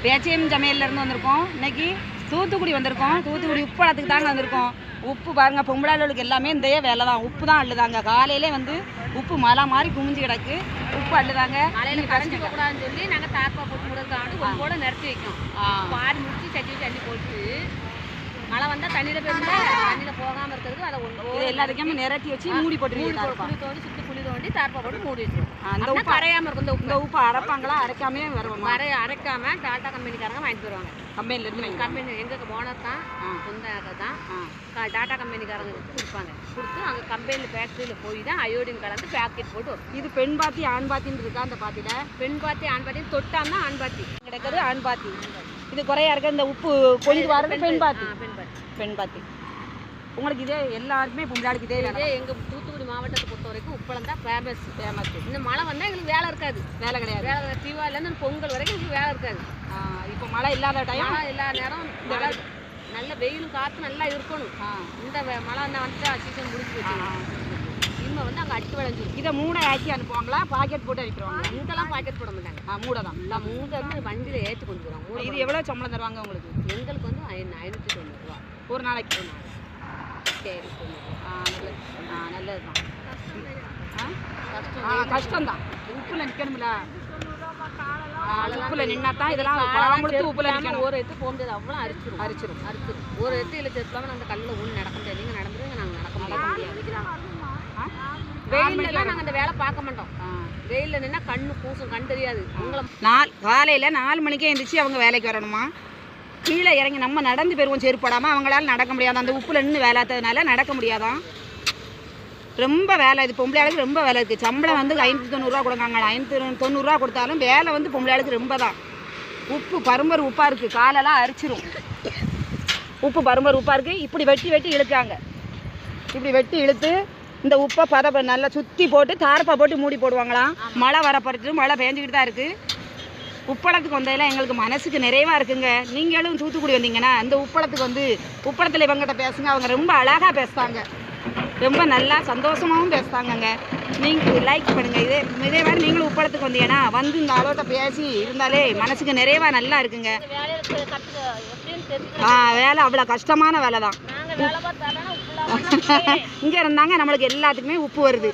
பேச்சியம் சமையல்லேருந்து வந்திருக்கோம். இன்னைக்கு தூத்துக்குடி வந்திருக்கோம். தூத்துக்குடி உப்பளத்துக்கு தாங்க வந்திருக்கோம். உப்பு பாருங்க, பொம்பளாளுக்கு எல்லாமே இந்த வேலை தான். உப்பு தான் அள்ளுதாங்க. காலையிலே வந்து உப்பு மலை மாதிரி குமிஞ்சு கிடக்கு. உப்பு அள்ளுதாங்க. காலையில் கரைஞ்சி போகக்கூடாதுன்னு சொல்லி நாங்கள் தார்ப்பா போட்டு முடுக்காண்டு உப்போட நிறுத்தி வைக்கோம். பாதி முடிச்சு சட்டி தண்ணி போட்டு மழை வந்தால் தண்ணியில் போயிருந்தா தண்ணியில் போகாமல் இருக்கிறதுக்கு அதை இது எல்லாத்துக்குமே நிரட்டி வச்சு மூடி போட்டுருவீங்க. புளி தோண்டி சுற்றி புளி தோண்டி தார்ப்பா போட்டு மூடி வச்சிருவோம். அந்த உப்பு அரையாமல் இருக்கும். இந்த உப்பு அரைப்பாங்களா? அரைக்காமே வருவோம். அரைக்காமல் டாட்டா கம்பெனிக்காரங்க வாங்கிட்டு வருவாங்க. கம்பெனிலேருந்து கம்பெனி எங்களுக்கு ஓனர் தான், சொந்த தான். டாட்டா கம்பெனிக்காரங்க கொடுப்பாங்க. கொடுத்து அங்கே கம்பெனியில் ஃபேக்ட்ரியில் போய் தான் அயோடின் கலந்து பேக்கெட் போட்டு வரும். இது பெண் பாத்தி ஆண் பாத்தின்னு இருக்கா? அந்த பாத்தியில் பெண் பாத்தி ஆண் பாத்தி தொட்டாமல் ஆண் பாத்தி கிடைக்கிறது. ஆண் பாத்தி இது குறையா இருக்க. இந்த உப்பு கொஞ்சம் வரது பெண் பாத்தி. பெண் பாத்தி உங்களுக்கு இதே எல்லாருக்குமே பொம்பளாளுக்கு இதே எங்கள் தூத்துக்குடி மாவட்டத்தை பொறுத்த வரைக்கும் உப்பளம் தான் ஃபேமஸ். இந்த மழை வந்தால் எங்களுக்கு வேலை இருக்காது. வேலை கிடையாது. வேலை தீபாவளிலேருந்து பொங்கல் வரைக்கும் எங்களுக்கு வேலை இருக்காது. இப்போ மழை இல்லாத டைம், மழை இல்லாத நேரம் மழை நல்ல வெயிலும் காற்று நல்லா இருக்கணும். இந்த மழை வந்துட்டா சீசன் முடிச்சு வச்சு இனிமே வந்து அங்கே அட்டு விளைஞ்சிடும். இதை மூடை ஆக்கி அனுப்புவாங்களா? பாக்கெட் போட்டு அனுப்பிடுவாங்க. இங்கெல்லாம் பாக்கெட் போட மாட்டாங்க. மூடை தான். மூடை வந்து வண்டியில் ஏற்றி கொண்டு போகிறாங்க. இது எவ்வளோ சம்பளம் தருவாங்க உங்களுக்கு? எங்களுக்கு வந்து 590 ரூபா ஒரு நாளைக்கு. சரி, நல்லது தான். கஷ்டம்தான். உப்புல நிற்கணும்ல. உப்புல நின்னா தான் இதெல்லாம் உப்புல நிற்கணும். ஒரு எடுத்து போக முடியாது. அவ்வளோ அரிச்சிரும். ஒரு எடுத்து இல்லை சேர்த்துலாமல் அந்த கல்லில் ஒன்று நடக்க முடியாது. நீங்கள் நடந்துருங்க, நாங்கள் நடக்க முடியாது. வெயிலெல்லாம் நாங்கள் அந்த வேலை பார்க்க மாட்டோம். வெயிலில் நின்னா கண்ணு பூசும், கண் தெரியாது. காலையில் 4 மணிக்கே எழுந்திரிச்சு அவங்க வேலைக்கு வரணுமா? கீழே இறங்கி நம்ம நடந்து போயிருவோம் செருப்படாமல். அவங்களால நடக்க முடியாது. அந்த உப்புல நின்று வேலாத்ததுனால நடக்க முடியாதான். ரொம்ப வேலை. இது பொம்பளையாளுக்கு ரொம்ப வேலை இருக்குது. சம்பளம் வந்து 590 ரூபா கொடுக்காங்க. 590 ரூபா கொடுத்தாலும் வேலை வந்து பொம்பளையாளுக்கு ரொம்ப தான். உப்பு பரும்பர் உப்பாக இருக்குது. காலெல்லாம் அரிச்சிரும். உப்பு பரும்பர் உப்பாக இருக்குது. இப்படி வெட்டி இழுக்காங்க. இப்படி வெட்டி இழுத்து இந்த உப்பை நல்லா சுற்றி போட்டு தார்ப்பா போட்டு மூடி போடுவாங்களாம். மழை வரப்போகிறது. மழை பெஞ்சிக்கிட்டு தான் இருக்குது. உப்பளத்துக்கு வந்ததில் எங்களுக்கு மனசுக்கு நிறைவாக இருக்குங்க. நீங்களும் தூத்துக்குடி வந்தீங்கன்னா இந்த உப்பளத்துக்கு வந்து உப்பளத்தில் இவங்ககிட்ட பேசுங்க. அவங்க ரொம்ப அழகாக பேசுகிறாங்க. ரொம்ப நல்லா சந்தோஷமாகவும் பேசுகிறாங்கங்க. நீங்கள் லைக் பண்ணுங்கள். இதே மாதிரி நீங்களும் உப்பளத்துக்கு வந்தீங்கன்னா வந்து இந்த அளவுட்ட பேசி இருந்தாலே மனசுக்கு நிறைவாக நல்லா இருக்குங்க. வேலை அவ்வளோ கஷ்டமான வேலை தான். இங்கே இருந்தாங்க நம்மளுக்கு எல்லாத்துக்குமே உப்பு வருது.